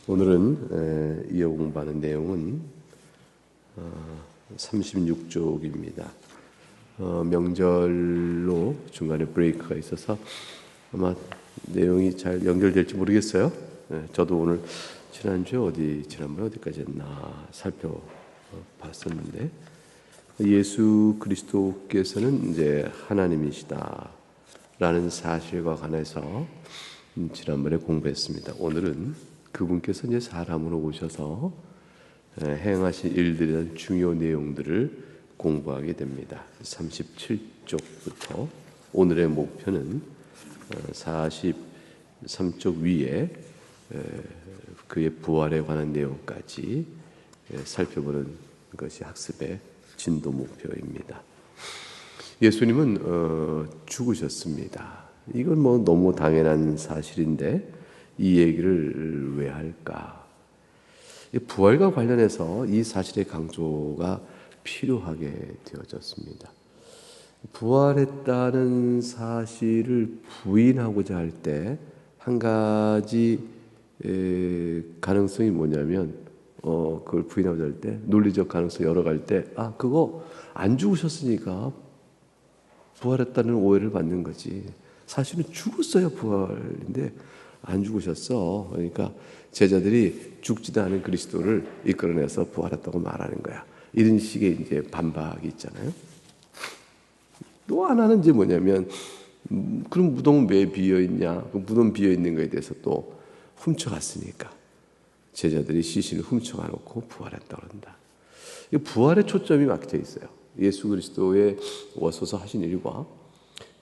오늘은 이어 공부하는 내용은 36쪽입니다. 명절로 중간에 브레이크가 있어서 아마 내용이 잘 연결될지 모르겠어요. 저도 오늘 지난번에 어디까지 했나 살펴봤었는데, 예수 그리스도께서는 이제 하나님이시다라는 사실과 관해서 지난번에 공부했습니다. 오늘은 그분께서 이제 사람으로 오셔서 행하신 일들에 대한 중요 내용들을 공부하게 됩니다. 37쪽부터 오늘의 목표는 43쪽 위에 그의 부활에 관한 내용까지 살펴보는 것이 학습의 진도 목표입니다. 예수님은 죽으셨습니다. 이건 뭐 너무 당연한 사실인데 이 얘기를 왜 할까? 부활과 관련해서 이 사실의 강조가 필요하게 되어졌습니다. 부활했다는 사실을 부인하고자 할 때 한 가지 가능성이 뭐냐면 그걸 부인하고자 할 때 논리적 가능성이 여러 갈 때 그거 안 죽으셨으니까 부활했다는 오해를 받는 거지. 사실은 죽었어요. 부활인데 안 죽으셨어. 그러니까 제자들이 죽지도 않은 그리스도를 이끌어내서 부활했다고 말하는 거야. 이런 식의 이제 반박이 있잖아요. 또 하나는 이제 뭐냐면 그럼 무덤은 왜 비어 있냐? 그 무덤 비어 있는 거에 대해서 또 훔쳐갔으니까 제자들이 시신을 훔쳐가놓고 부활했다고 한다. 이 부활의 초점이 막혀 있어요. 예수 그리스도의 오셔서 하신 일과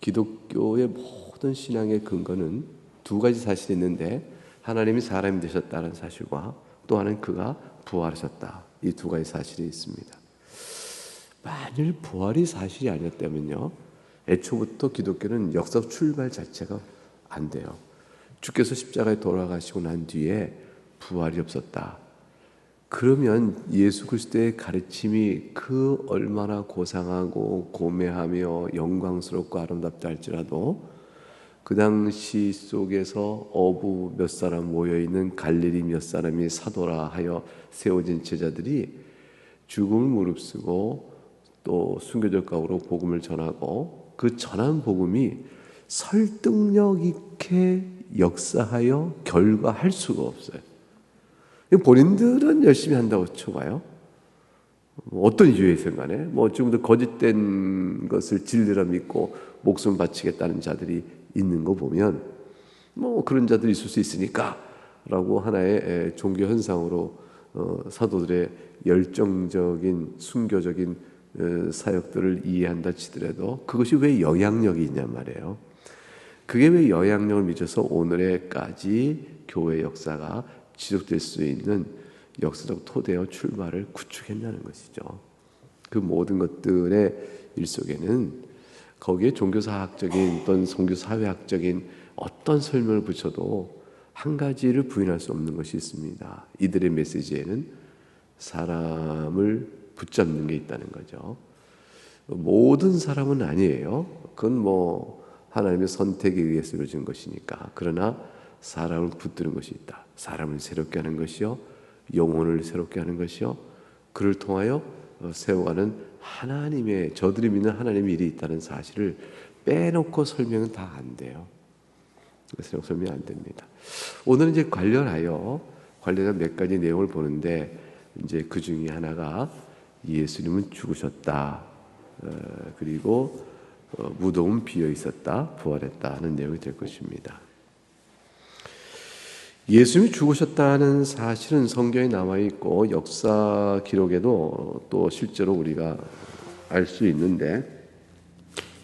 기독교의 모든 신앙의 근거는 두 가지 사실이 있는데, 하나님이 사람이 되셨다는 사실과 또 하나는 그가 부활하셨다. 이 두 가지 사실이 있습니다. 만일 부활이 사실이 아니었다면요, 애초부터 기독교는 역사 출발 자체가 안 돼요. 주께서 십자가에 돌아가시고 난 뒤에 부활이 없었다. 그러면 예수 그리스도의 가르침이 그 얼마나 고상하고 고매하며 영광스럽고 아름답다 할지라도 그 당시 속에서 어부 몇 사람 모여있는 갈릴리 몇 사람이 사도라 하여 세워진 제자들이 죽음을 무릅쓰고 또 순교적 각오로 복음을 전하고 그 전한 복음이 설득력 있게 역사하여 결과할 수가 없어요. 본인들은 열심히 한다고 쳐봐요. 어떤 이유에서 간에 지금도 거짓된 것을 진리라 믿고 목숨 바치겠다는 자들이 있는 거 보면 그런 자들이 있을 수 있으니까 라고 하나의 종교 현상으로 사도들의 열정적인 순교적인 사역들을 이해한다 치더라도 그것이 왜 영향력이 있냔 말이에요. 그게 왜 영향력을 미쳐서 오늘에까지 교회 역사가 지속될 수 있는 역사적 토대와 출발을 구축했냐는 것이죠. 그 모든 것들의 일 속에는 거기에 종교사학적인 또는 종교사회학적인 어떤 설명을 붙여도 한 가지를 부인할 수 없는 것이 있습니다. 이들의 메시지에는 사람을 붙잡는 게 있다는 거죠. 모든 사람은 아니에요. 그건 하나님의 선택에 의해서 이루어진 것이니까. 그러나 사람을 붙드는 것이 있다. 사람을 새롭게 하는 것이요, 영혼을 새롭게 하는 것이요, 그를 통하여 세워가는 하나님의, 저들이 믿는 하나님의 일이 있다는 사실을 빼놓고 설명은 다 안 돼요. 설명이 안 됩니다. 오늘은 이제 관련한 몇 가지 내용을 보는데, 이제 그 중에 하나가 예수님은 죽으셨다. 그리고 무덤은 비어 있었다. 부활했다 하는 내용이 될 것입니다. 예수님이 죽으셨다는 사실은 성경에 남아있고 역사 기록에도 또 실제로 우리가 알 수 있는데,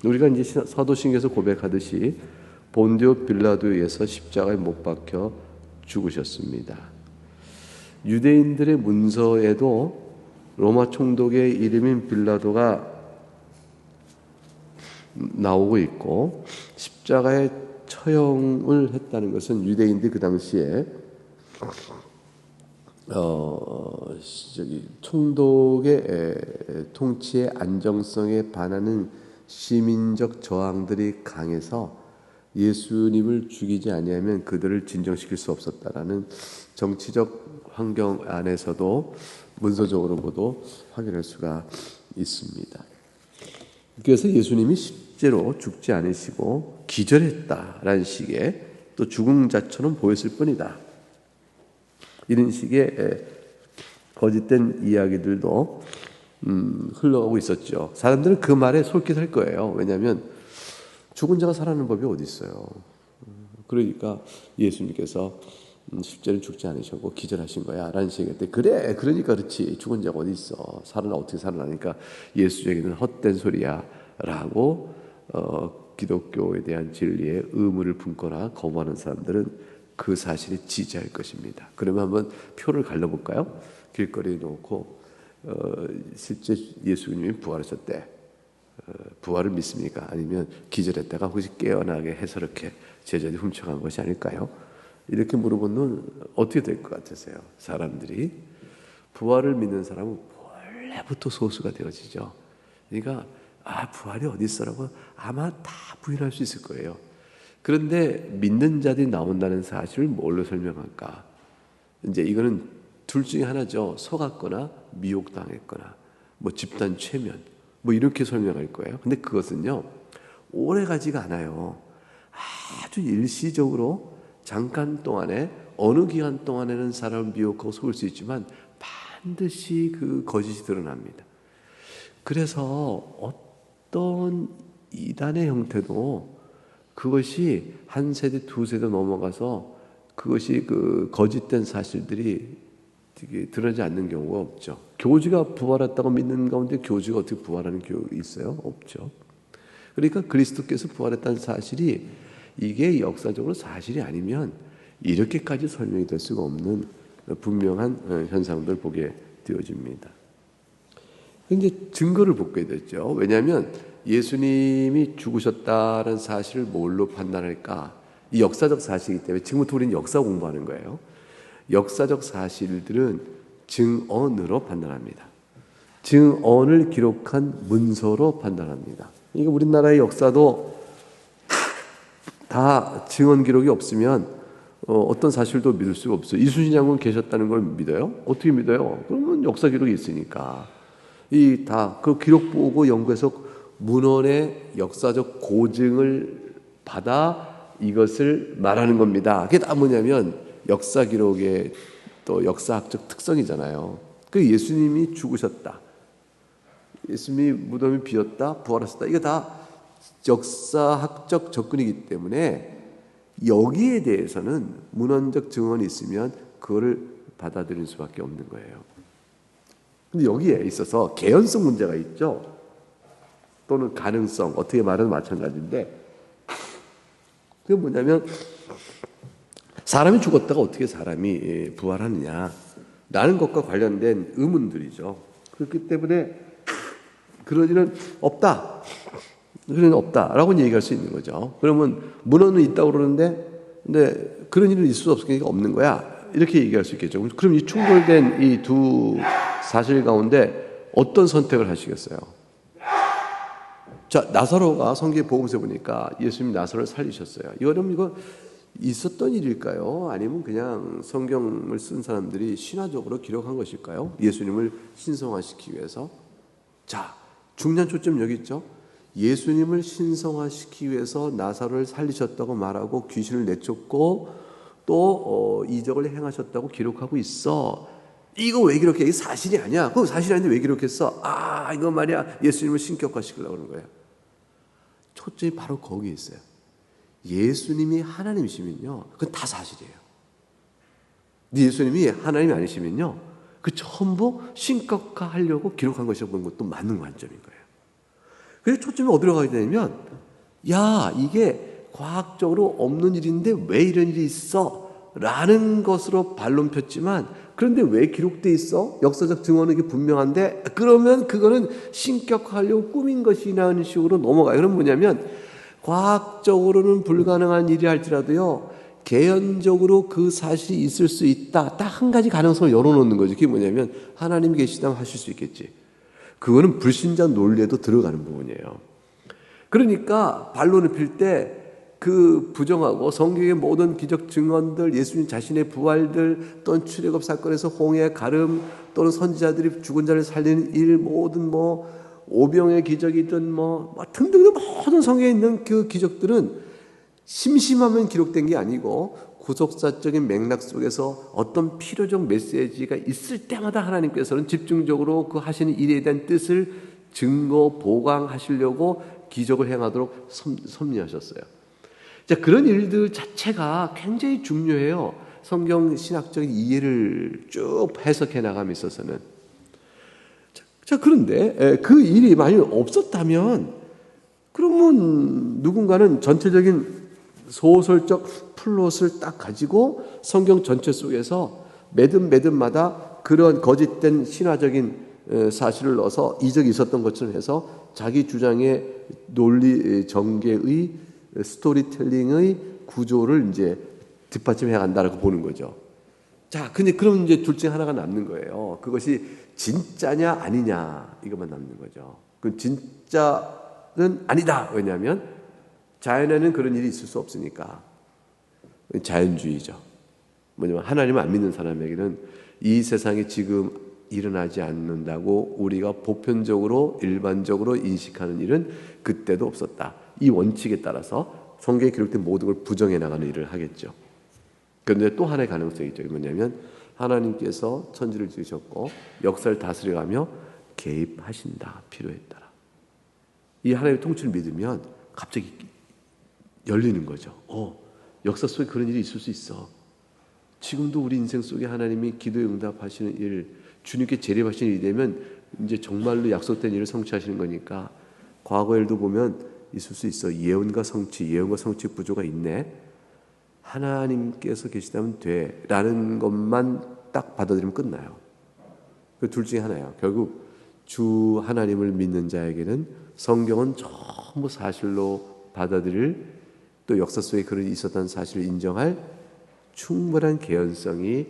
우리가 이제 사도신경에서 고백하듯이 본디오 빌라도에 의해서 십자가에 못 박혀 죽으셨습니다. 유대인들의 문서에도 로마 총독의 이름인 빌라도가 나오고 있고, 십자가에 처형을 했다는 것은 유대인들이 그 당시에 총독의 통치의 안정성에 반하는 시민적 저항들이 강해서 예수님을 죽이지 아니하면 그들을 진정시킬 수 없었다라는 정치적 환경 안에서도 문서적으로도 확인할 수가 있습니다. 그래서 예수님이 실제로 죽지 않으시고 기절했다라는 식의 또 죽은 자처럼 보였을 뿐이다. 이런 식의 거짓된 이야기들도 흘러가고 있었죠. 사람들은 그 말에 솔깃할 거예요. 왜냐하면 죽은 자가 살아나는 법이 어디 있어요. 그러니까 예수님께서 실제로 죽지 않으셨고 기절하신 거야 라는 식의 때 그래 그러니까 그렇지 죽은 자가 어디 있어 어떻게 살아나니까 예수에게는 헛된 소리야 라고 기독교에 대한 진리에 의문을 품거나 거부하는 사람들은 그 사실에 지지할 것입니다. 그러면 한번 표를 갈라볼까요? 길거리에 놓고 실제 예수님이 부활하셨대. 부활을 믿습니까? 아니면 기절했다가 혹시 깨어나게 해서 이렇게 제자들이 훔쳐간 것이 아닐까요? 이렇게 물어보면 어떻게 될 것 같으세요? 사람들이 부활을 믿는 사람은 원래부터 소수가 되어지죠. 그러니까 부활이 어디 있어라고 아마 다 부인할 수 있을 거예요. 그런데 믿는 자들이 나온다는 사실을 뭘로 설명할까? 이제 이거는 둘 중에 하나죠. 속았거나 미혹당했거나 뭐 집단 최면 뭐 이렇게 설명할 거예요. 근데 그것은요 오래가지가 않아요. 아주 일시적으로 잠깐 동안에 어느 기간 동안에는 사람을 미혹하고 속을 수 있지만 반드시 그 거짓이 드러납니다. 그래서 어떤 이단의 형태도 그것이 한 세대 두 세대 넘어가서 그것이 그 거짓된 사실들이 드러나지 않는 경우가 없죠. 교주가 부활했다고 믿는 가운데 교주가 어떻게 부활하는 경우 있어요? 없죠. 그러니까 그리스도께서 부활했다는 사실이 이게 역사적으로 사실이 아니면 이렇게까지 설명이 될 수가 없는 분명한 현상들을 보게 되어집니다. 이제 증거를 보게 되죠. 왜냐하면 예수님이 죽으셨다는 사실을 뭘로 판단할까? 이 역사적 사실이기 때문에 지금부터 우리는 역사 공부하는 거예요. 역사적 사실들은 증언으로 판단합니다. 증언을 기록한 문서로 판단합니다. 그러니까 우리나라의 역사도 다 증언 기록이 없으면 어떤 사실도 믿을 수가 없어요. 이순신 장군 계셨다는 걸 믿어요? 어떻게 믿어요? 그러면 역사 기록이 있으니까. 이 다 그 기록 보고 연구해서 문헌의 역사적 고증을 받아 이것을 말하는 겁니다. 그게 다 뭐냐면 역사 기록의 또 역사학적 특성이잖아요. 그 예수님이 죽으셨다. 예수님이 무덤이 비었다. 부활하셨다. 이거 다 역사학적 접근이기 때문에 여기에 대해서는 문헌적 증언이 있으면 그거를 받아들일 수밖에 없는 거예요. 근데 여기에 있어서 개연성 문제가 있죠. 또는 가능성, 어떻게 말하든 마찬가지인데 그게 뭐냐면 사람이 죽었다가 어떻게 사람이 부활하느냐 라는 것과 관련된 의문들이죠. 그렇기 때문에 그런 일은 없다. 그런 일은 없다라고 얘기할 수 있는 거죠. 그러면 문헌은 있다고 그러는데 근데 그런 일은 있을 수 없으니까 없는 거야. 이렇게 얘기할 수 있겠죠. 그럼 이 충돌된 이 두 사실 가운데 어떤 선택을 하시겠어요? 자, 나사로가 성경의 복음서에 보니까 예수님이 나사로를 살리셨어요. 이거 있었던 일일까요? 아니면 그냥 성경을 쓴 사람들이 신화적으로 기록한 것일까요? 예수님을 신성화시키기 위해서. 자, 중요한 초점 여기 있죠. 예수님을 신성화시키기 위해서 나사로를 살리셨다고 말하고 귀신을 내쫓고 또 이적을 행하셨다고 기록하고 있어. 이거 왜 기록해? 이게 사실이 아니야. 그거 사실이 아닌데 왜 기록했어? 이거 말이야. 예수님을 신격화시키려고 그러는 거예요. 초점이 바로 거기에 있어요. 예수님이 하나님이시면요, 그건 다 사실이에요. 예수님이 하나님이 아니시면요, 그 전부 신격화하려고 기록한 것이라고 보는 것도 맞는 관점인 거예요. 그래서 초점이 어디로 가게 되냐면, 야, 이게 과학적으로 없는 일인데 왜 이런 일이 있어? 라는 것으로 반론 폈지만, 그런데 왜 기록돼 있어? 역사적 증언은 이게 분명한데, 그러면 그거는 신격화하려고 꾸민 것이라는 식으로 넘어가요. 그럼 뭐냐면, 과학적으로는 불가능한 일이 할지라도요, 개연적으로 그 사실이 있을 수 있다. 딱 한 가지 가능성을 열어놓는 거죠. 그게 뭐냐면 하나님이 계시다면 하실 수 있겠지. 그거는 불신자 논리에도 들어가는 부분이에요. 그러니까 반론을 필 때 그 부정하고 성경의 모든 기적 증언들, 예수님 자신의 부활들, 또는 출애굽 사건에서 홍해 가름, 또는 선지자들이 죽은 자를 살리는 일, 모든 오병의 기적이든 등등 모든 성경에 있는 그 기적들은 심심하면 기록된 게 아니고 구속사적인 맥락 속에서 어떤 필요적 메시지가 있을 때마다 하나님께서는 집중적으로 그 하시는 일에 대한 뜻을 증거 보강하시려고 기적을 행하도록 섭리하셨어요. 자, 그런 일들 자체가 굉장히 중요해요. 성경 신학적인 이해를 쭉 해석해 나감에 있어서는. 자, 그런데 그 일이 만약 없었다면 그러면 누군가는 전체적인 소설적 플롯을 딱 가지고 성경 전체 속에서 매듭마다 그런 거짓된 신화적인 사실을 넣어서 이적이 있었던 것처럼 해서 자기 주장의 논리 전개의 스토리텔링의 구조를 이제 뒷받침해 간다라고 보는 거죠. 자, 근데 그럼 이제 둘 중에 하나가 남는 거예요. 그것이 진짜냐 아니냐 이것만 남는 거죠. 그 진짜는 아니다. 왜냐하면 자연에는 그런 일이 있을 수 없으니까. 자연주의죠. 뭐냐면 하나님을 안 믿는 사람에게는 이 세상에 지금 일어나지 않는다고 우리가 보편적으로 일반적으로 인식하는 일은 그때도 없었다. 이 원칙에 따라서 성경에 기록된 모든 걸 부정해 나가는 일을 하겠죠. 그런데 또 하나의 가능성이 있죠. 뭐냐면 하나님께서 천지를 지으셨고 역사를 다스려가며 개입하신다. 필요에 따라. 이 하나님의 통치를 믿으면 갑자기 열리는 거죠. 역사 속에 그런 일이 있을 수 있어. 지금도 우리 인생 속에 하나님이 기도에 응답하시는 일, 주님께 재림하시는 일이 되면 이제 정말로 약속된 일을 성취하시는 거니까 과거 일도 보면 있을 수 있어. 예언과 성취 구조가 있네. 하나님께서 계시다면 돼 라는 것만 딱 받아들이면 끝나요. 그 둘 중에 하나예요. 결국 주 하나님을 믿는 자에게는 성경은 전부 사실로 받아들일, 또 역사 속에 그런 일이 있었다는 사실을 인정할 충분한 개연성이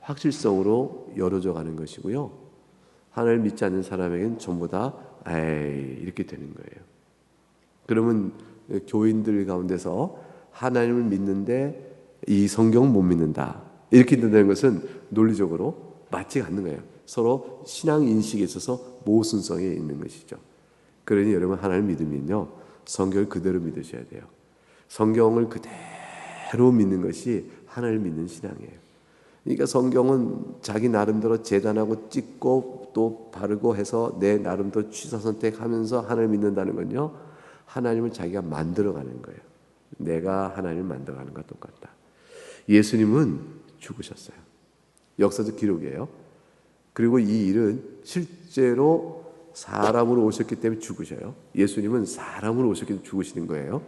확실성으로 열어져 가는 것이고요. 하나님을 믿지 않는 사람에게는 전부 다 이렇게 되는 거예요. 그러면 교인들 가운데서 하나님을 믿는데 이 성경은 못 믿는다 이렇게 된다는 것은 논리적으로 맞지 않는 거예요. 서로 신앙 인식에 있어서 모순성에 있는 것이죠. 그러니 여러분 하나님을 믿으면요, 성경을 그대로 믿으셔야 돼요. 성경을 그대로 믿는 것이 하나님을 믿는 신앙이에요. 그러니까 성경은 자기 나름대로 재단하고 찍고 또 바르고 해서 내 나름대로 취사 선택하면서 하나님을 믿는다는 건요, 하나님을 자기가 만들어가는 거예요. 내가 하나님을 만들어가는 것과 똑같다. 예수님은 죽으셨어요. 역사적 기록이에요. 그리고 이 일은 실제로 사람으로 오셨기 때문에 죽으셔요. 예수님은 사람으로 오셨기 때문에 죽으시는 거예요.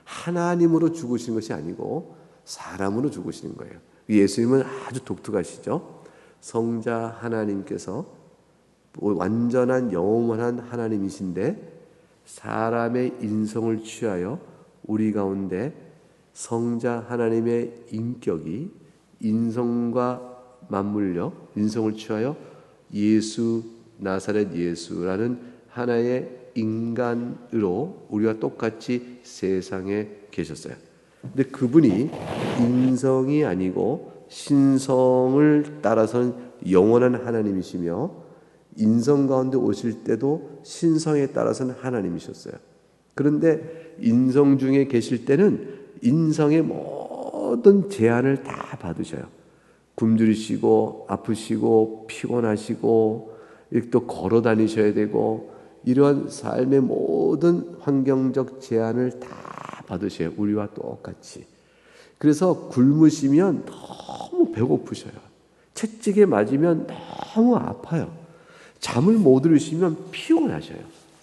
하나님으로 죽으시는 것이 아니고 사람으로 죽으시는 거예요. 예수님은 아주 독특하시죠. 성자 하나님께서 완전한 영원한 하나님이신데 사람의 인성을 취하여 우리 가운데 성자 하나님의 인격이 인성과 맞물려 인성을 취하여 예수, 나사렛 예수라는 하나의 인간으로 우리와 똑같이 세상에 계셨어요. 근데 그분이 인성이 아니고 신성을 따라서는 영원한 하나님이시며 인성 가운데 오실 때도 신성에 따라서는 하나님이셨어요. 그런데 인성 중에 계실 때는 인성의 모든 제한을 다 받으셔요. 굶주리시고 아프시고 피곤하시고 또 걸어 다니셔야 되고 이러한 삶의 모든 환경적 제한을 다 받으셔요. 우리와 똑같이. 그래서 굶으시면 너무 배고프셔요. 채찍에 맞으면 너무 아파요. 잠을 못 이루시면 피곤하셔요.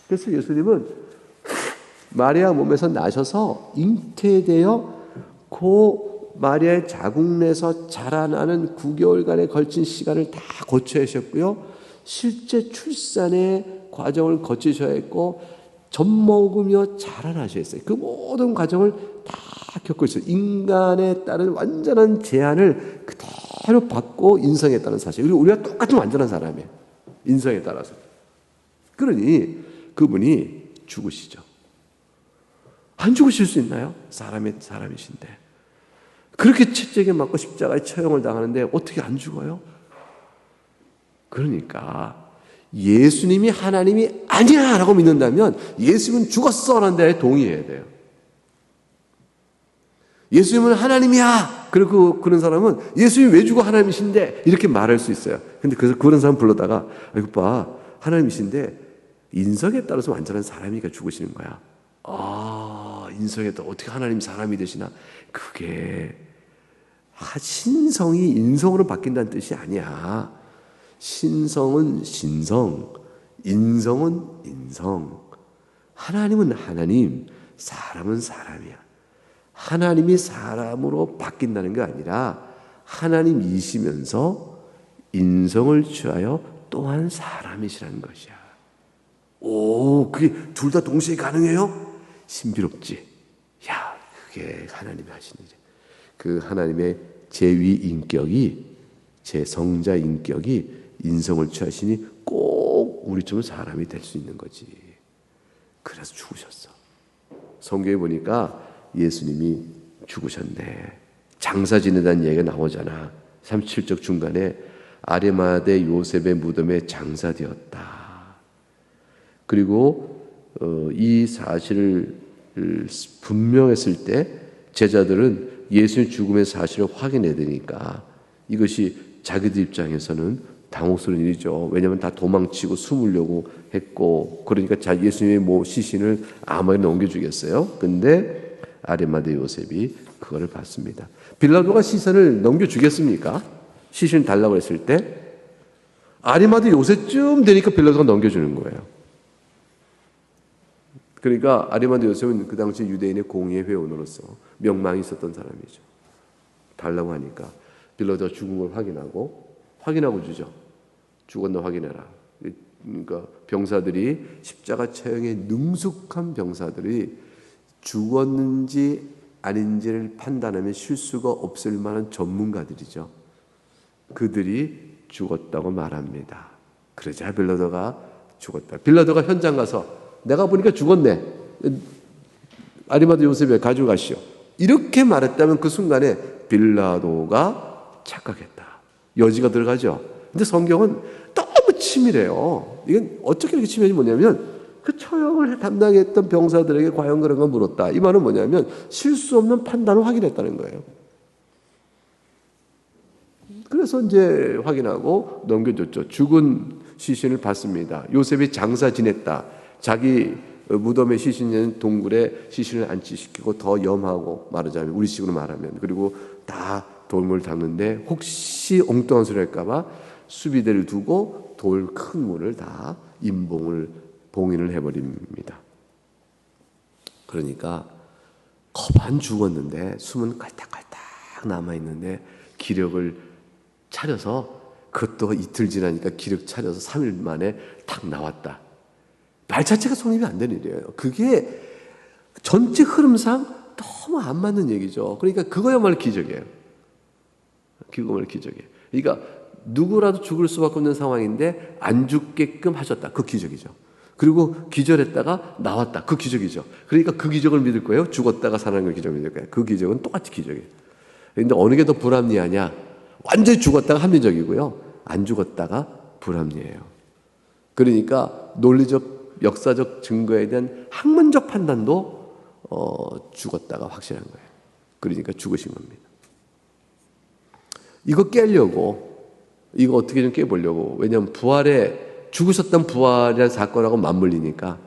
그래서 예수님은 마리아 몸에서 나셔서 잉태되어 그 마리아의 자궁 내에서 자라나는 9개월간에 걸친 시간을 다 거쳐하셨고요. 실제 출산의 과정을 거치셔야 했고 젖 먹으며 자라나셔야 했어요. 그 모든 과정을 다 겪고 있어요. 인간에 따른 완전한 제한을 그대로 받고 인성했다는 사실. 그리고 우리가 똑같은 완전한 사람이에요. 인성에 따라서. 그러니 그분이 죽으시죠. 안 죽으실 수 있나요? 사람이신데. 그렇게 채찍에 맞고 십자가에 처형을 당하는데 어떻게 안 죽어요? 그러니까 예수님이 하나님이 아니야 라고 믿는다면 예수님은 죽었어 라는 데 동의해야 돼요. 예수님은 하나님이야. 그리고 그런 사람은 예수님이 왜 죽어 하나님이신데 이렇게 말할 수 있어요. 근데 그래서 그런 사람 불러다가 이거 봐 하나님이신데 인성에 따라서 완전한 사람이니까 죽으시는 거야. 아 인성에 따라 어떻게 하나님이 사람이 되시나. 그게 신성이 인성으로 바뀐다는 뜻이 아니야. 신성은 신성, 인성은 인성. 하나님은 하나님, 사람은 사람이야. 하나님이 사람으로 바뀐다는 게 아니라 하나님이시면서 인성을 취하여 또한 사람이시라는 것이야. 오, 그게 둘 다 동시에 가능해요? 신비롭지. 야, 그게 하나님이 하신 일이야. 그 하나님의 제위 인격이, 제 성자 인격이 인성을 취하시니 꼭 우리처럼 사람이 될 수 있는 거지. 그래서 죽으셨어. 성경에 보니까 예수님이 죽으셨네. 장사 지내다는 얘기가 나오잖아. 37절 중간에 아리마대 요셉의 무덤에 장사되었다. 그리고 이 사실을 분명했을 때 제자들은 예수님 죽음의 사실을 확인해야 되니까 이것이 자기들 입장에서는 당혹스러운 일이죠. 왜냐하면 다 도망치고 숨으려고 했고, 그러니까 예수님의 시신을 아무에나 넘겨주겠어요. 근데 아리마대 요셉이 그거를 받습니다. 빌라도가 시신을 넘겨주겠습니까? 시신을 달라고 했을 때 아리마대 요셉쯤 되니까 빌라도가 넘겨주는 거예요. 그러니까 아리마대 요셉은 그 당시 유대인의 공의회 회원으로서 명망이 있었던 사람이죠. 달라고 하니까 빌라도가 죽은 걸 확인하고 주죠. 죽었나 확인해라. 그러니까 병사들이 십자가 처형에 능숙한 병사들이 죽었는지 아닌지를 판단하면 실수가 없을 만한 전문가들이죠. 그들이 죽었다고 말합니다. 그러자 빌라도가 죽었다. 빌라도가 현장 가서 내가 보니까 죽었네. 아리마대 요셉에 가져가시오. 이렇게 말했다면 그 순간에 빌라도가 착각했다. 여지가 들어가죠. 근데 성경은 너무 치밀해요. 이건 어떻게 이렇게 치밀한지 뭐냐면 그 처형을 담당했던 병사들에게 과연 그런 걸 물었다. 이 말은 뭐냐면 실수 없는 판단을 확인했다는 거예요. 그래서 이제 확인하고 넘겨줬죠. 죽은 시신을 봤습니다. 요셉이 장사 지냈다. 자기 무덤에 시신 있는 동굴에 시신을 안치시키고 더 염하고 말하자면 우리식으로 말하면 그리고 다 돌을 닦는데 혹시 엉뚱한 소리 할까봐 수비대를 두고 돌 큰 문을 다 봉인을 해버립니다. 그러니까 거반 죽었는데 숨은 깔딱깔딱 남아있는데 기력을 차려서 그것도 이틀 지나니까 기력 차려서 3일 만에 탁 나왔다. 말 자체가 성립이 안 되는 일이에요. 그게 전체 흐름상 너무 안 맞는 얘기죠. 그러니까 그거야말로 기적이에요. 그거야말로 기적이에요. 그러니까 누구라도 죽을 수밖에 없는 상황인데 안 죽게끔 하셨다. 그 기적이죠. 그리고 기절했다가 나왔다. 그 기적이죠. 그러니까 그 기적을 믿을 거예요. 죽었다가 살아난 걸 기적을 믿을 거예요. 그 기적은 똑같이 기적이에요. 그런데 어느 게 더 불합리하냐? 완전히 죽었다가 합리적이고요. 안 죽었다가 불합리해요. 그러니까 논리적 역사적 증거에 대한 학문적 판단도 죽었다가 확실한 거예요. 그러니까 죽으신 겁니다. 이거 깨려고 이거 어떻게 좀 깨보려고 왜냐하면 죽으셨던 부활이라는 사건하고 맞물리니까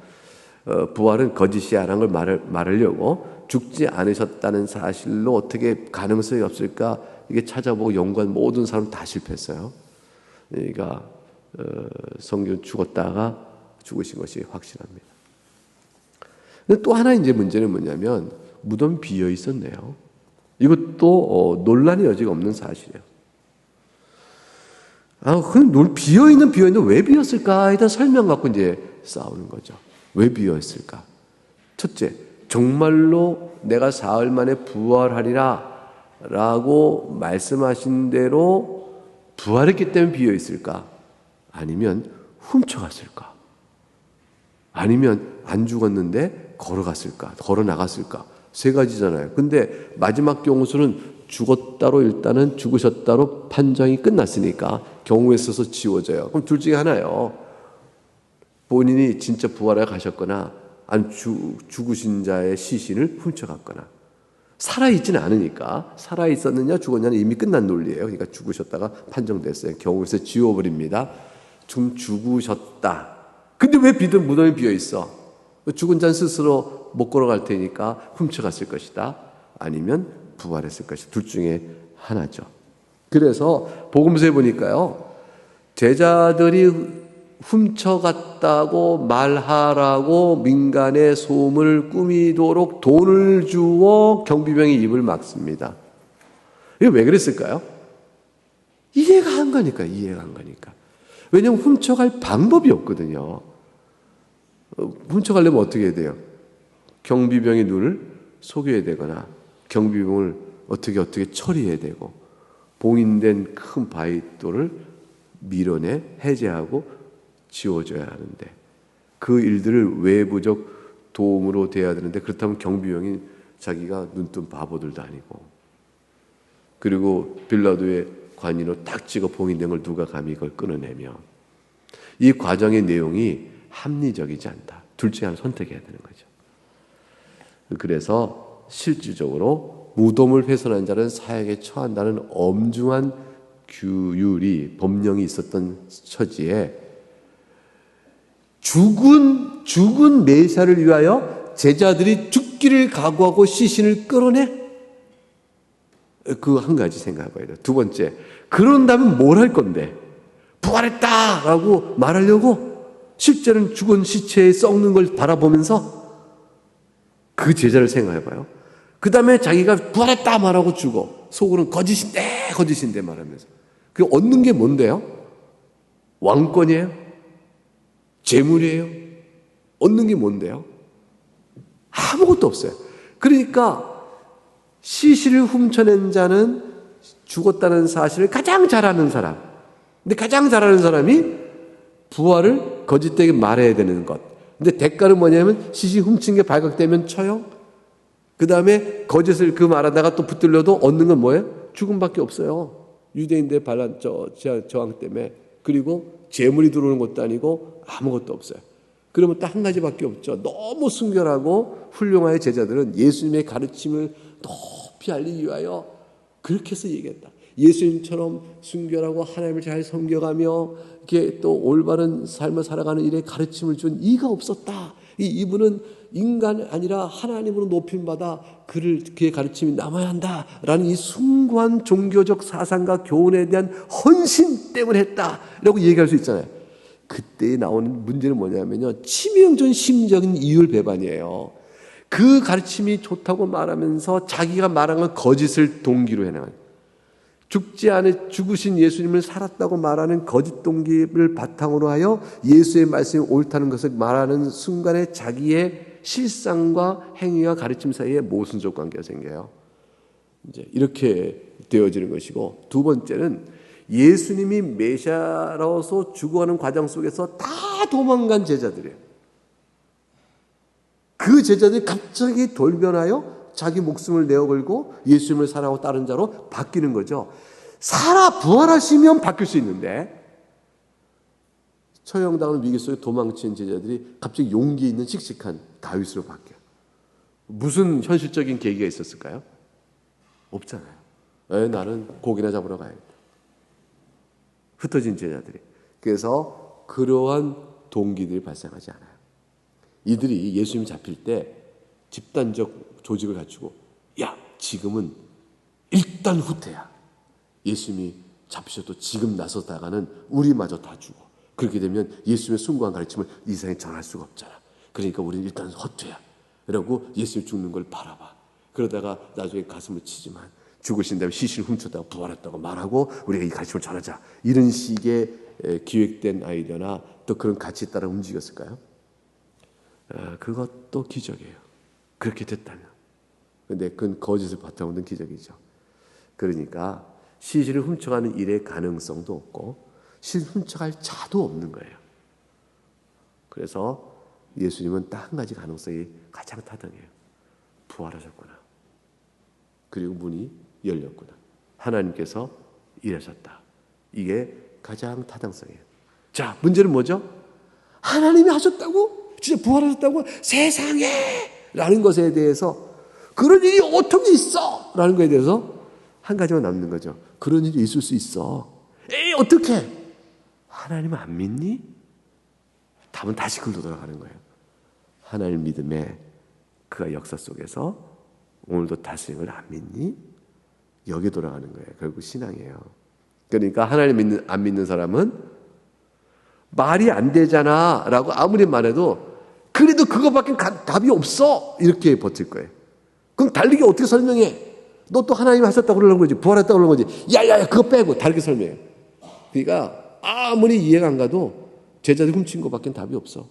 부활은 거짓이야라는 걸 말하려고 죽지 않으셨다는 사실로 어떻게 가능성이 없을까 이게 찾아보고 연구한 모든 사람 다 실패했어요. 그러니까 성경 죽었다가 죽으신 것이 확실합니다. 근데 또 하나 이제 문제는 뭐냐면 무덤 비어 있었네요. 이것도 논란의 여지가 없는 사실이에요. 그럼 비어있는데 왜 비었을까에 대한 설명 갖고 이제 싸우는 거죠. 왜 비어있을까? 첫째, 정말로 내가 사흘 만에 부활하리라 라고 말씀하신 대로 부활했기 때문에 비어있을까? 아니면 훔쳐갔을까? 아니면 안 죽었는데 걸어갔을까? 걸어 나갔을까? 세 가지잖아요. 근데 마지막 경우수는 죽었다로 일단은 죽으셨다로 판정이 끝났으니까 경우에 있어서 지워져요. 그럼 둘 중에 하나예요. 본인이 진짜 부활해 가셨거나 안 죽으신 자의 시신을 훔쳐갔거나. 살아있지는 않으니까 살아있었느냐 죽었느냐는 이미 끝난 논리예요. 그러니까 죽으셨다가 판정됐어요. 경우에서 지워버립니다. 좀 죽으셨다. 근데 왜 무덤이 비어있어? 죽은 자는 스스로 못 걸어갈 테니까 훔쳐갔을 것이다. 아니면 부활했을 것이다. 둘 중에 하나죠. 그래서 복음서에 보니까요, 제자들이 훔쳐갔다고 말하라고 민간의 소문을 꾸미도록 돈을 주어 경비병이 입을 막습니다. 이게 왜 그랬을까요? 이해가 안 가니까. 왜냐하면 훔쳐갈 방법이 없거든요. 훔쳐가려면 어떻게 해야 돼요? 경비병의 눈을 속여야 되거나 경비병을 어떻게 처리해야 되고 봉인된 큰 바위돌을 밀어내 해제하고 지워줘야 하는데 그 일들을 외부적 도움으로 돼야 되는데 그렇다면 경비병이 자기가 눈뜬 바보들도 아니고 그리고 빌라도의 관인으로 딱 찍어 봉인된 걸 누가 감히 이걸 끊어내며 이 과정의 내용이 합리적이지 않다. 둘 중에 하나 선택해야 되는 거죠. 그래서 실질적으로 무덤을 훼손한 자는 사형에 처한다는 엄중한 규율이 법령이 있었던 처지에 죽은 메시아를 위하여 제자들이 죽기를 각오하고 시신을 끌어내? 그 한 가지 생각해봐야 돼요. 두 번째, 그런다면 뭘 할 건데? 부활했다라고 말하려고 실제로는 죽은 시체에 썩는 걸 바라보면서 그 제자를 생각해봐요. 그 다음에 자기가 부활했다 말하고 죽어. 속으로는 거짓인데 말하면서. 그 얻는 게 뭔데요? 왕권이에요? 재물이에요? 얻는 게 뭔데요? 아무것도 없어요. 그러니까 시신을 훔쳐낸 자는 죽었다는 사실을 가장 잘 아는 사람. 근데 가장 잘 아는 사람이 부활을 거짓되게 말해야 되는 것. 근데 대가는 뭐냐면 시신 훔친 게 발각되면 처형. 그 다음에 거짓을 그 말하다가 또 붙들려도 얻는 건 뭐예요? 죽음밖에 없어요. 유대인들의 반란 저항 때문에. 그리고 재물이 들어오는 것도 아니고 아무것도 없어요. 그러면 딱 한 가지밖에 없죠. 너무 순결하고 훌륭한 제자들은 예수님의 가르침을 높이 알리기 위하여 그렇게 해서 얘기했다. 예수님처럼 순결하고 하나님을 잘 섬겨가며 이렇게 또 올바른 삶을 살아가는 일에 가르침을 준 이가 없었다. 이분은 인간 아니라 하나님으로 높임받아 그의 가르침이 남아야 한다라는 이 숭고한 종교적 사상과 교훈에 대한 헌신 때문에 했다라고 얘기할 수 있잖아요. 그때 나오는 문제는 뭐냐면요, 치명적인 심적인 이율 배반이에요. 그 가르침이 좋다고 말하면서 자기가 말한 건 거짓을 동기로 해나가요. 죽으신 예수님을 살았다고 말하는 거짓 동기를 바탕으로 하여 예수의 말씀이 옳다는 것을 말하는 순간에 자기의 실상과 행위와 가르침 사이에 모순적 관계가 생겨요. 이제 이렇게 되어지는 것이고, 두 번째는 예수님이 메시아로서 죽어가는 과정 속에서 다 도망간 제자들이에요. 그 제자들이 갑자기 돌변하여 자기 목숨을 내어걸고 예수님을 사랑하고 따른 자로 바뀌는 거죠. 부활하시면 바뀔 수 있는데 처형당하는 위기 속에 도망친 제자들이 갑자기 용기 있는 씩씩한 다윗으로 바뀌어요. 무슨 현실적인 계기가 있었을까요? 없잖아요. 나는 고기나 잡으러 가야겠다. 흩어진 제자들이. 그래서 그러한 동기들이 발생하지 않아요. 이들이 예수님이 잡힐 때 집단적 조직을 갖추고, 야, 지금은 일단 후퇴야. 예수님이 잡히셔도 지금 나서다가는 우리마저 다 죽어. 그렇게 되면 예수님의 숭고한 가르침을 이 세상에 전할 수가 없잖아. 그러니까 우리는 일단 헛되야. 이러고 예수님 죽는 걸 바라봐. 그러다가 나중에 가슴을 치지만 죽으신 다음에 시신을 훔쳤다고 부활했다고 말하고 우리가 이 가르침을 전하자. 이런 식의 기획된 아이디어나 또 그런 가치에 따라 움직였을까요? 그것도 기적이에요. 그렇게 됐다면. 근데 그건 거짓을 바탕으로 둔 기적이죠. 그러니까 시신을 훔쳐가는 일의 가능성도 없고 시신을 훔쳐갈 자도 없는 거예요. 그래서 예수님은 딱 한 가지 가능성이 가장 타당해요. 부활하셨구나. 그리고 문이 열렸구나. 하나님께서 일하셨다. 이게 가장 타당성이에요. 자, 문제는 뭐죠? 하나님이 하셨다고? 진짜 부활하셨다고? 세상에! 라는 것에 대해서 그런 일이 어떻게 있어? 라는 것에 대해서 한 가지만 남는 거죠. 그런 일이 있을 수 있어. 에이, 어떻게? 하나님은 안 믿니? 답은 다시 글로 돌아가는 거예요. 하나님 믿음에 그가 역사 속에서 오늘도 다스리는 걸 안 믿니? 여기에 돌아가는 거예요. 결국 신앙이에요. 그러니까 하나님 안 믿는 사람은 말이 안 되잖아 라고 아무리 말해도 그래도 그거밖에 답이 없어 이렇게 버틸 거예요. 그럼 달리기 어떻게 설명해? 너 또 하나님이 하셨다고 그러는 거지. 부활했다고 그러는 거지. 야야야 그거 빼고 다르게 설명해. 그러니까 아무리 이해가 안 가도 제자들이 훔친 것밖에 답이 없어.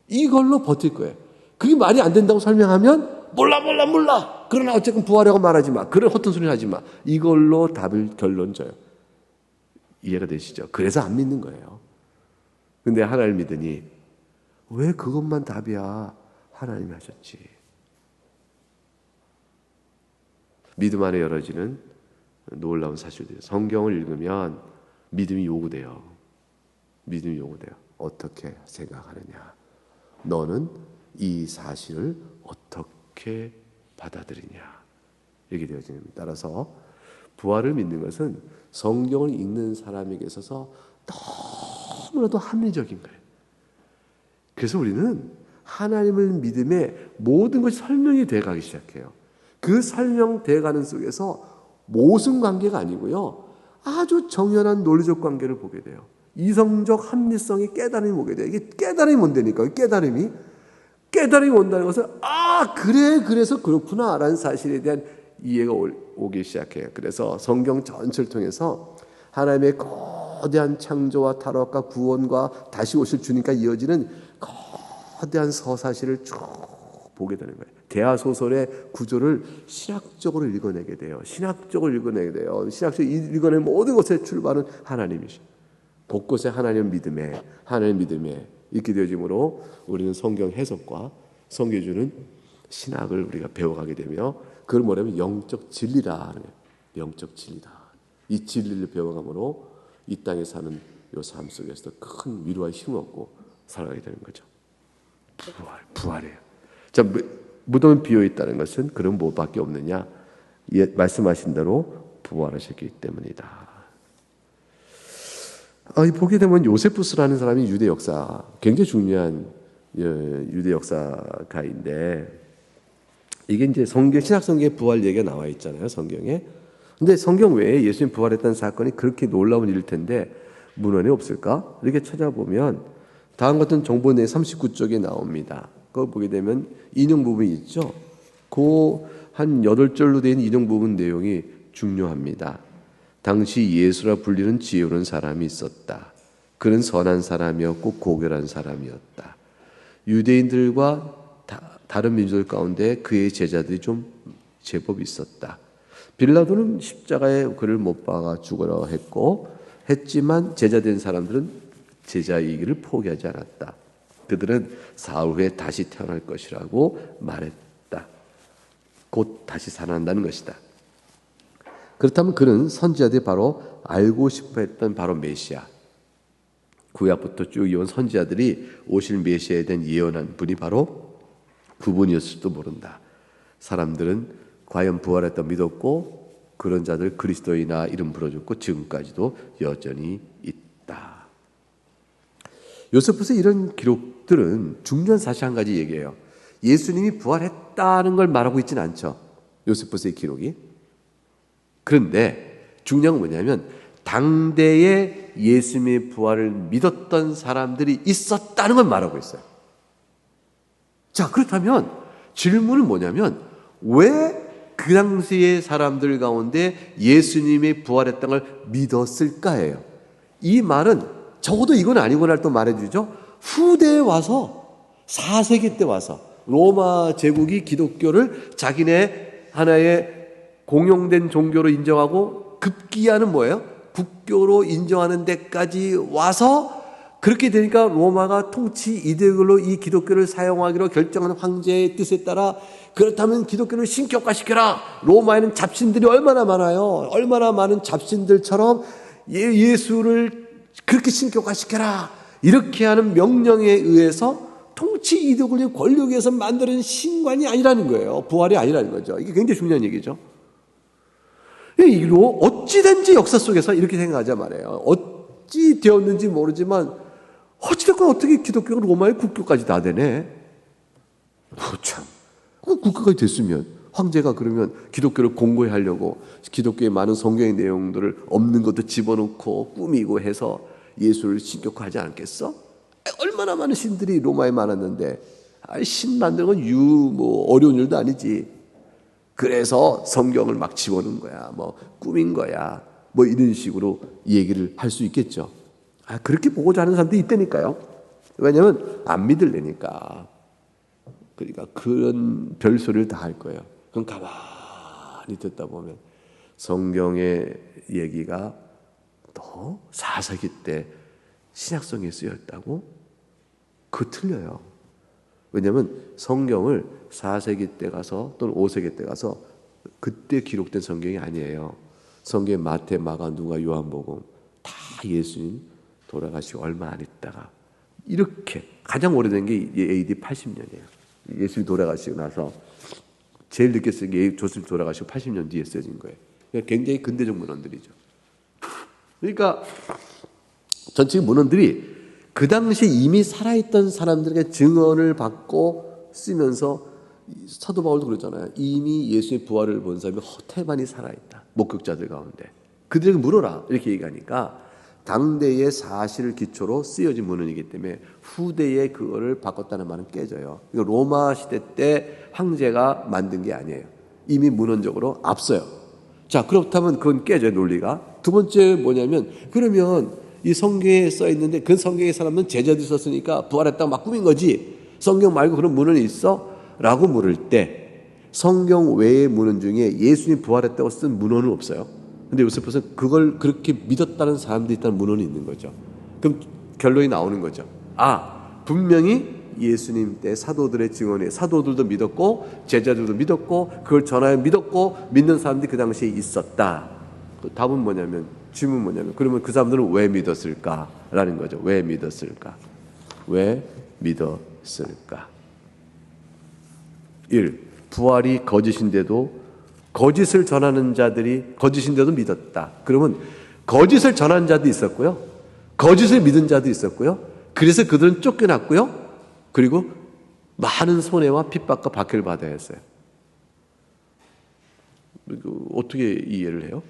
이걸로 버틸 거예요. 그게 말이 안 된다고 설명하면 몰라. 그러나 어쨌든 부활하고 말하지 마. 그런 허튼 소리 하지 마. 이걸로 답을 결론 줘요. 이해가 되시죠? 그래서 안 믿는 거예요. 근데 하나님 믿으니 왜 그것만 답이야? 하나님이 하셨지. 믿음 안에 열어지는 놀라운 사실들이에요. 성경을 읽으면 믿음이 요구돼요. 믿음이 요구돼요. 어떻게 생각하느냐? 너는 이 사실을 어떻게 받아들이냐? 이렇게 되어지는 겁니다. 따라서 부활을 믿는 것은 성경을 읽는 사람에게 있어서 너무나도 합리적인 거예요. 그래서 우리는 하나님을 믿음에 모든 것이 설명이 돼가기 시작해요. 그 설명돼 가는 속에서 모순관계가 아니고요. 아주 정연한 논리적 관계를 보게 돼요. 이성적 합리성의 깨달음이 오게 돼요. 이게 깨달음이 뭔다니까. 깨달음이 온다는 것은 그래서 그렇구나라는 사실에 대한 이해가 오기 시작해요. 그래서 성경 전체를 통해서 하나님의 거대한 창조와 타락과 구원과 다시 오실 주님과 이어지는 거대한 서사실을 쭉 보게 되는 거예요. 대하소설의 구조를 신학적으로 읽어내게 돼요. 신학적으로 읽어내는 모든 것의 출발은 하나님이시죠. 곳곳에 하나님 믿음에 이렇게 되어지므로 우리는 성경 해석과 성경이 주는 신학을 우리가 배워가게 되며 그걸 뭐냐면 영적 진리라 하는 거예요. 영적 진리다. 이 진리를 배워감으로 이 땅에 사는 이 삶 속에서 큰 위로와 힘을 얻고 살아가게 되는 거죠. 부활이에요. 자, 무덤이 비어 있다는 것은 그런 뭐밖에 없느냐? 말씀하신 대로 부활하셨기 때문이다. 보게 되면 요세푸스라는 사람이 유대 역사 굉장히 중요한 유대 역사가인데 이게 이제 신약 성경에 부활 얘기가 나와 있잖아요, 성경에. 근데 성경 외에 예수님 부활했다는 사건이 그렇게 놀라운 일일 텐데 문헌에 없을까? 이렇게 찾아보면 다음 같은 정보 내 39쪽에 나옵니다. 그걸 보게 되면 인용 부분이 있죠. 한 8절로 된 인용 부분 내용이 중요합니다. 당시 예수라 불리는 지혜로운 사람이 있었다. 그는 선한 사람이었고 고결한 사람이었다. 유대인들과 다른 민족들 가운데 그의 제자들이 좀 제법 있었다. 빌라도는 십자가에 그를 못 박아 죽으라 했지만 제자된 사람들은 제자이기를 포기하지 않았다. 그들은 사흘 후에 다시 태어날 것이라고 말했다. 곧 다시 살아난다는 것이다. 그렇다면 그는 선지자들이 바로 알고 싶어 했던 바로 메시아, 구약부터 쭉 이어온 선지자들이 오실 메시아에 대한 예언한 분이 바로 그분이었을지도 모른다. 사람들은 과연 부활했다 믿었고 그런 자들 그리스도이나 이름 불어줬고 지금까지도 여전히 있다. 요세푸스의 이런 기록들은 중요한 사실 한 가지 얘기해요. 예수님이 부활했다는 걸 말하고 있지는 않죠. 요세푸스의 기록이. 그런데 중요한 건 뭐냐면 당대에 예수님의 부활을 믿었던 사람들이 있었다는 걸 말하고 있어요. 자, 그렇다면 질문은 뭐냐면 왜 그 당시의 사람들 가운데 예수님이 부활했다는 걸 믿었을까예요. 이 말은 적어도 이건 아니구나를 또 말해주죠. 후대에 와서 4세기 때 와서 로마 제국이 기독교를 자기네 하나의 공용된 종교로 인정하고 급기야는 뭐예요? 국교로 인정하는 데까지 와서 그렇게 되니까 로마가 통치 이데올로 이 기독교를 사용하기로 결정한 황제의 뜻에 따라 그렇다면 기독교를 신격화시켜라. 로마에는 잡신들이 얼마나 많아요. 얼마나 많은 잡신들처럼 예수를 그렇게 신격화시켜라. 이렇게 하는 명령에 의해서 통치 이데올로의 권력에서 만드는 신관이 아니라는 거예요. 부활이 아니라는 거죠. 이게 굉장히 중요한 얘기죠. 이로 어찌든지 역사 속에서 이렇게 생각하자 말이에요. 어찌 되었는지 모르지만 어찌됐건 어떻게 기독교가 로마의 국교까지 다 되네. 참, 국교까지 됐으면 황제가 그러면 기독교를 공고하려고 기독교의 많은 성경의 내용들을 없는 것도 집어넣고 꾸미고 해서 예수를 신격화하지 않겠어? 얼마나 많은 신들이 로마에 많았는데 신 만드는 건 어려운 일도 아니지. 그래서 성경을 막 집어넣은 거야. 꾸민 거야. 이런 식으로 얘기를 할 수 있겠죠. 그렇게 보고자 하는 사람들이 있다니까요. 왜냐하면 안 믿으려니까. 그러니까 그런 별소리를 다 할 거예요. 그럼 가만히 듣다 보면 성경의 얘기가 또 4세기 때 신약성에 쓰였다고? 그거 틀려요. 왜냐하면 성경을 4세기 때 가서 또는 5세기 때 가서 그때 기록된 성경이 아니에요. 성경의 마태, 마가, 누가, 요한복음 다 예수님 돌아가시고 얼마 안 있다가 이렇게 가장 오래된 게 AD 80년이에요. 예수님 돌아가시고 나서 제일 늦게 쓴 게 예수님 돌아가시고 80년 뒤에 써진 거예요. 그러니까 굉장히 근대적 문헌들이죠. 그러니까 전체 문헌들이 그 당시 이미 살아있던 사람들에게 증언을 받고 쓰면서 사도 바울도 그랬잖아요. 이미 예수의 부활을 본 사람이 허태 많이 살아있다. 목격자들 가운데. 그들에게 물어라. 이렇게 얘기하니까 당대의 사실을 기초로 쓰여진 문헌이기 때문에 후대에 그거를 바꿨다는 말은 깨져요. 이거 로마 시대 때 황제가 만든 게 아니에요. 이미 문헌적으로 앞서요. 자, 그렇다면 그건 깨져요, 논리가. 두 번째 뭐냐면 그러면 이 성경에 써 있는데 그 성경의 사람은 제자들이 썼으니까 부활했다고 막 꾸민 거지. 성경 말고 그런 문헌이 있어? 라고 물을 때 성경 외의 문헌 중에 예수님이 부활했다고 쓴 문헌은 없어요. 근데 요세포스는 그걸 그렇게 믿었다는 사람들이 있다는 문헌이 있는 거죠. 그럼 결론이 나오는 거죠. 분명히 예수님 때 사도들의 증언에 사도들도 믿었고 제자들도 믿었고 그걸 전하여 믿었고 믿는 사람들이 그 당시에 있었다. 답은 뭐냐면 질문 뭐냐면 그러면 그 사람들은 왜 믿었을까라는 거죠. 왜 믿었을까? 왜 믿었을까? 1. 부활이 거짓인데도 거짓을 전하는 자들이 거짓인데도 믿었다. 그러면 거짓을 전하는 자도 있었고요. 거짓을 믿은 자도 있었고요. 그래서 그들은 쫓겨났고요. 그리고 많은 손해와 핍박과 박해를 받아야 했어요. 어떻게 이해를 해요?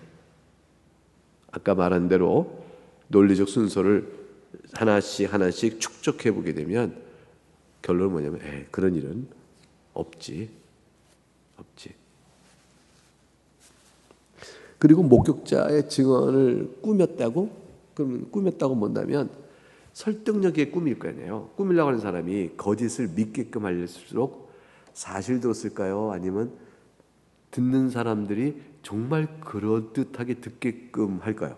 아까 말한 대로 논리적 순서를 하나씩 축적해 보게 되면 결론은 뭐냐면 그런 일은 없지. 그리고 목격자의 증언을 꾸몄다고? 그러면 꾸몄다고 본다면 설득력의 꿈일 거 아니에요. 꾸미려고 하는 사람이 거짓을 믿게끔 할수록 사실대로 쓸까요? 아니면 듣는 사람들이 정말 그럴듯하게 듣게끔 할까요?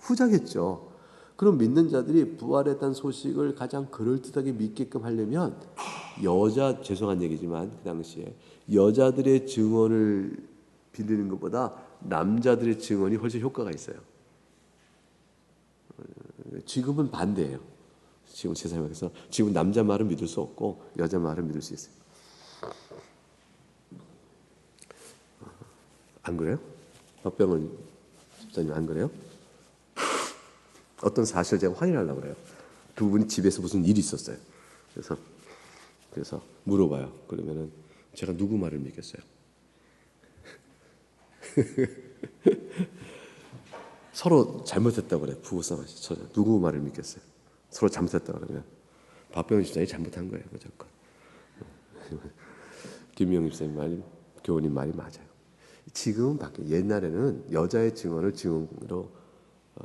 후자겠죠. 그럼 믿는 자들이 부활했다는 소식을 가장 그럴듯하게 믿게끔 하려면 죄송한 얘기지만 그 당시에 여자들의 증언을 빌리는 것보다 남자들의 증언이 훨씬 효과가 있어요. 지금은 반대예요. 지금 세상에서 지금 남자 말은 믿을 수 없고 여자 말은 믿을 수 있어요. 안 그래요? 박병원 집사님 안 그래요? 어떤 사실을 제가 확인하려고 그래요. 두 분이 집에서 무슨 일이 있었어요. 그래서 물어봐요. 그러면은 제가 누구 말을 믿겠어요? 서로 잘못했다고 그래. 부부싸움하시. 누구 말을 믿겠어요? 서로 잘못했다고 그러면 박병원 집사님이 잘못한 거예요. 무조건. 김명희 집사님 말이 교우님 말이 맞아요. 지금은 바뀌어. 옛날에는 여자의 증언을 증언으로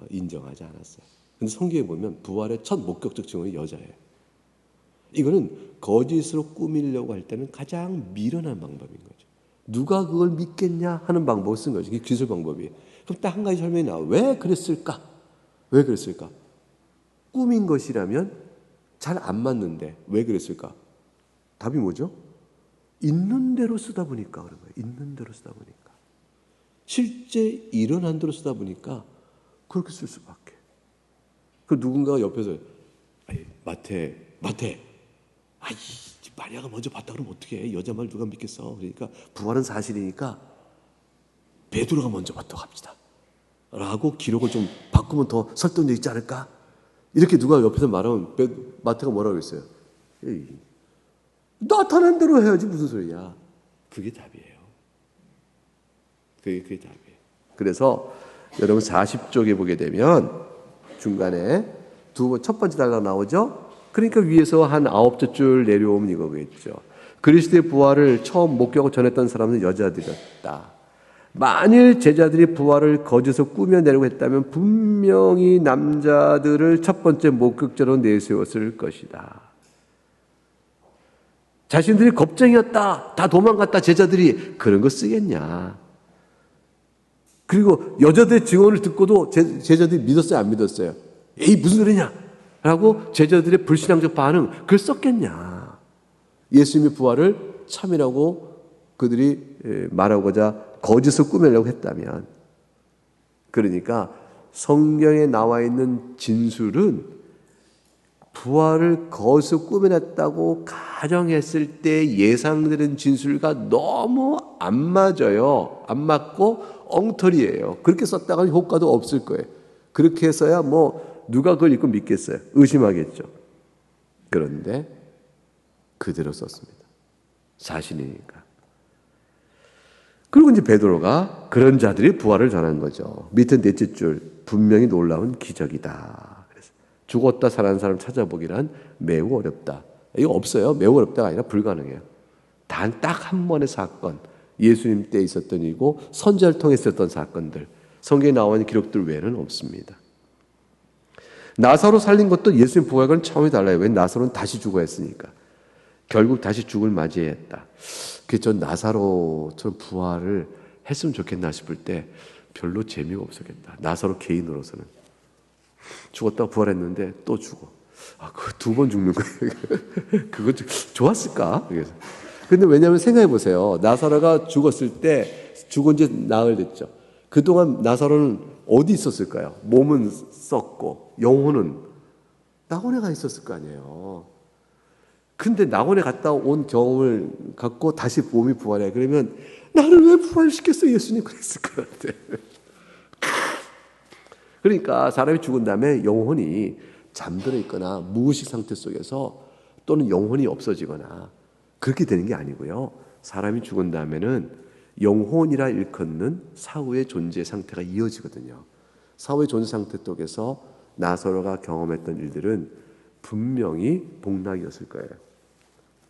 인정하지 않았어요. 근데 성경에 보면 부활의 첫 목격적 증언이 여자예요. 이거는 거짓으로 꾸미려고 할 때는 가장 미련한 방법인 거죠. 누가 그걸 믿겠냐 하는 방법을 쓴 거죠. 이게 기술 방법이에요. 그럼 딱 한 가지 설명이 나와요. 왜 그랬을까? 꿈인 것이라면 잘 안 맞는데 왜 그랬을까? 답이 뭐죠? 있는 대로 쓰다 보니까 그런 거예요. 있는 대로 쓰다 보니까. 실제 일어난 대로 쓰다 보니까 그렇게 쓸 수밖에. 그 누군가가 옆에서 마태 아이 마리아가 먼저 봤다 그러면 어떡해. 여자 말 누가 믿겠어. 그러니까 부활은 사실이니까 베드로가 먼저 봤다고 합시다 라고 기록을 좀 바꾸면 더 설득력 있지 않을까? 이렇게 누가 옆에서 말하면 마태가 뭐라고 했어요? 에이, 나타난 대로 해야지 무슨 소리야. 그게 답이에요. 그게 답이에요. 그래서 여러분 40쪽에 보게 되면 중간에 첫 번째 단락 나오죠? 그러니까 위에서 한 9줄 내려오면 이거겠죠. 그리스도의 부활을 처음 목격하고 전했던 사람은 여자들이었다. 만일 제자들이 부활을 거짓으로 꾸며내려고 했다면 분명히 남자들을 첫 번째 목격자로 내세웠을 것이다. 자신들이 겁쟁이였다, 다 도망갔다, 제자들이 그런 거 쓰겠냐. 그리고 여자들의 증언을 듣고도 제자들이 믿었어요, 안 믿었어요? 에이 무슨 소리냐 라고 제자들의 불신앙적 반응, 그걸 썼겠냐. 예수님의 부활을 참이라고 그들이 말하고자 거짓을 꾸미려고 했다면, 그러니까 성경에 나와 있는 진술은 부활을 거짓으로 꾸며냈다고 가정했을 때 예상되는 진술과 너무 안 맞아요. 안 맞고 엉터리예요. 그렇게 썼다가는 효과도 없을 거예요. 그렇게 해서야 뭐 누가 그걸 읽고 믿겠어요? 의심하겠죠. 그런데 그대로 썼습니다. 자신이니까. 그리고 이제 베드로가 그런 자들이 부활을 전한 거죠. 밑에 넷째 줄, 분명히 놀라운 기적이다. 그래서 죽었다 살아난 사람 찾아보기란 매우 어렵다. 이거 없어요. 매우 어렵다가 아니라 불가능해요. 단 딱 한 번의 사건, 예수님 때 있었던 일이고 선지자를 통해 있었던 사건들, 성경에 나와 있는 기록들 외에는 없습니다. 나사로 살린 것도 예수님 부활과는 차원이 달라요. 왜? 나사로는 다시 죽어야 했으니까. 결국 다시 죽을 맞이했다. 그래서 전 나사로처럼 부활을 했으면 좋겠나 싶을 때 별로 재미가 없었겠다. 나사로 개인으로서는. 죽었다가 부활했는데 또 죽어. 그거 2번 죽는 거예요. 그거 좋았을까? 그래서. 근데 왜냐하면 생각해 보세요. 나사로가 죽었을 때 죽은 지 나흘 됐죠. 그동안 나사로는 어디 있었을까요? 몸은 썩고 영혼은 낙원에 가 있었을 거 아니에요. 근데 낙원에 갔다 온 경험을 갖고 다시 몸이 부활해. 그러면 나를 왜 부활시켰어 예수님 그랬을 것 같아. 그러니까 사람이 죽은 다음에 영혼이 잠들어 있거나 무의식 상태 속에서 또는 영혼이 없어지거나 그렇게 되는 게 아니고요. 사람이 죽은 다음에는 영혼이라 일컫는 사후의 존재 상태가 이어지거든요. 사후의 존재 상태 속에서 나사로가 경험했던 일들은 분명히 복락이었을 거예요.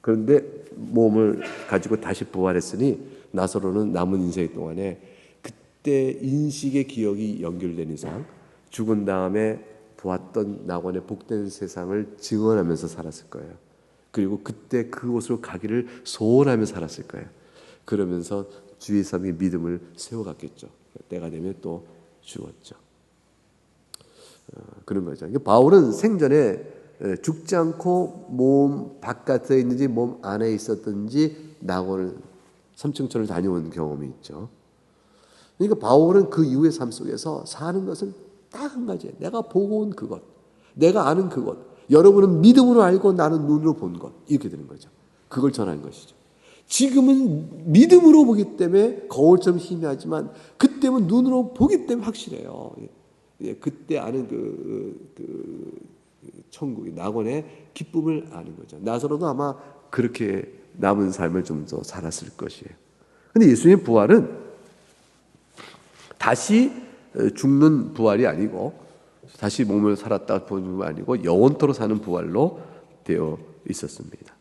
그런데 몸을 가지고 다시 부활했으니 나사로는 남은 인생 동안에 그때 인식의 기억이 연결된 이상 죽은 다음에 보았던 낙원의 복된 세상을 증언하면서 살았을 거예요. 그리고 그때 그곳으로 가기를 소원하며 살았을 거예요. 그러면서 주의 삶의 믿음을 세워갔겠죠. 때가 되면 또 죽었죠. 그런 거죠. 바울은 생전에 죽지 않고 몸 바깥에 있는지 몸 안에 있었든지 낙원을 삼층천을 다녀온 경험이 있죠. 그러니까 바울은 그 이후의 삶 속에서 사는 것은 딱 한 가지예요. 내가 보고 온 그것, 내가 아는 그것, 여러분은 믿음으로 알고 나는 눈으로 본 것, 이렇게 되는 거죠. 그걸 전하는 것이죠. 지금은 믿음으로 보기 때문에 거울처럼 희미하지만 그때는 눈으로 보기 때문에 확실해요. 그때 아는 그 천국의 낙원의 기쁨을 아는 거죠. 나사로도 아마 그렇게 남은 삶을 좀 더 살았을 것이에요. 근데 예수님의 부활은 다시 죽는 부활이 아니고 다시 몸을 살았다 보는 부활이 아니고 영원토록 사는 부활로 되어 있었습니다.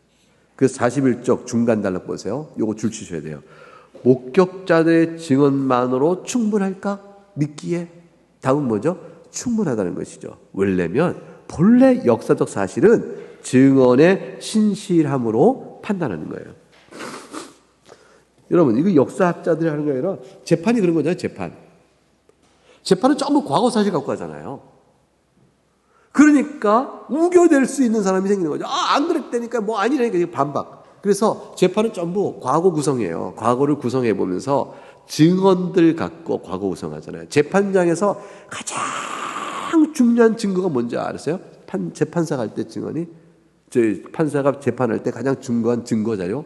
그래서 41쪽 중간 단락 보세요. 요거 줄 치셔야 돼요. 목격자들의 증언만으로 충분할까? 믿기에? 답은 뭐죠? 충분하다는 것이죠. 왜냐면 본래 역사적 사실은 증언의 신실함으로 판단하는 거예요. 여러분 이거 역사학자들이 하는 게 아니라 재판이 그런 거잖아요. 재판은 전부 과거 사실 갖고 가잖아요. 그러니까 우겨댈 수 있는 사람이 생기는 거죠. 안 그랬다니까 뭐 아니라니까 반박. 그래서 재판은 전부 과거 구성이에요. 과거를 구성해 보면서 증언들 갖고 과거 구성하잖아요. 재판장에서 가장 중요한 증거가 뭔지 알았어요? 재판사가 할 때 증언이 판사가 재판할 때 가장 중요한 증거 자료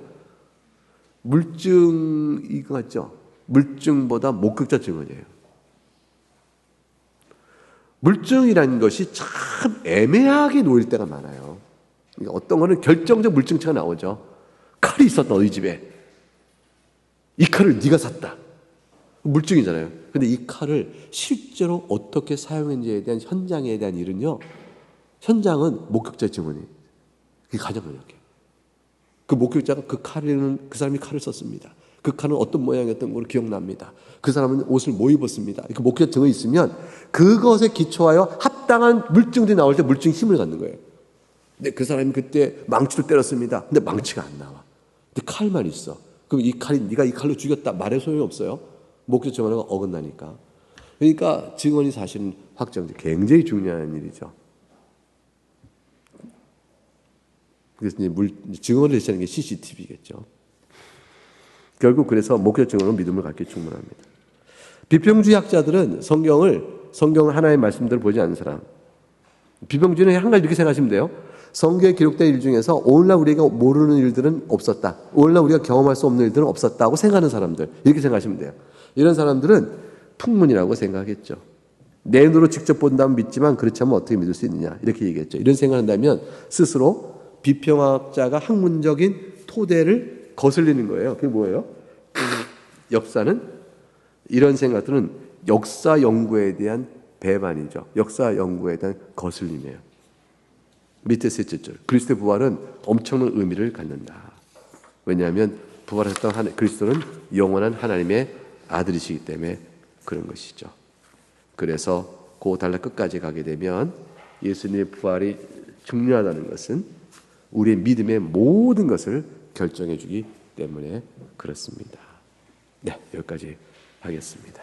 물증 이거 같죠? 물증보다 목격자 증언이에요. 물증이라는 것이 참 애매하게 놓일 때가 많아요. 그러니까 어떤 거는 결정적 물증체가 나오죠. 칼이 있었다 너희 집에. 이 칼을 네가 샀다. 물증이잖아요. 근데 이 칼을 실제로 어떻게 사용했는지에 대한 현장에 대한 일은요. 현장은 목격자 증언이 그게 가장 중요해요. 그 목격자가 그 사람이 칼을 썼습니다. 그 칼은 어떤 모양이었던 걸로 기억납니다. 그 사람은 옷을 뭐 입었습니다. 그 목격자 증언이 있으면 그것에 기초하여 합당한 물증들이 나올 때 물증 힘을 갖는 거예요. 근데 그 사람이 그때 망치로 때렸습니다. 근데 망치가 안 나와. 근데 칼만 있어. 그럼 이 칼이 네가 이 칼로 죽였다 말해 소용이 없어요. 목격자 증언과 어긋나니까. 그러니까 증언이 사실은 확정돼 굉장히 중요한 일이죠. 그래서 이제 증언을 대신하는 게 CCTV겠죠. 결국 그래서 목격 증언은 믿음을 갖기 충분합니다. 비평주의 학자들은 성경을 하나의 말씀대로 보지 않는 사람. 비평주의는 한 가지 이렇게 생각하시면 돼요. 성경에 기록된 일 중에서 오늘날 우리가 모르는 일들은 없었다. 오늘날 우리가 경험할 수 없는 일들은 없었다고 생각하는 사람들. 이렇게 생각하시면 돼요. 이런 사람들은 풍문이라고 생각하겠죠. 내 눈으로 직접 본다면 믿지만 그렇지 않으면 어떻게 믿을 수 있느냐. 이렇게 얘기했죠. 이런 생각을 한다면 스스로 비평학자가 학문적인 토대를 거슬리는 거예요. 그게 뭐예요? 역사는 이런 생각들은 역사 연구에 대한 배반이죠. 역사 연구에 대한 거슬림이에요. 밑에 셋째 줄. 그리스도의 부활은 엄청난 의미를 갖는다. 왜냐하면 부활하셨던 그리스도는 영원한 하나님의 아들이시기 때문에 그런 것이죠. 그래서 그 달라 끝까지 가게 되면 예수님의 부활이 중요하다는 것은 우리의 믿음의 모든 것을 결정해 주기 때문에 그렇습니다. 네, 여기까지 하겠습니다.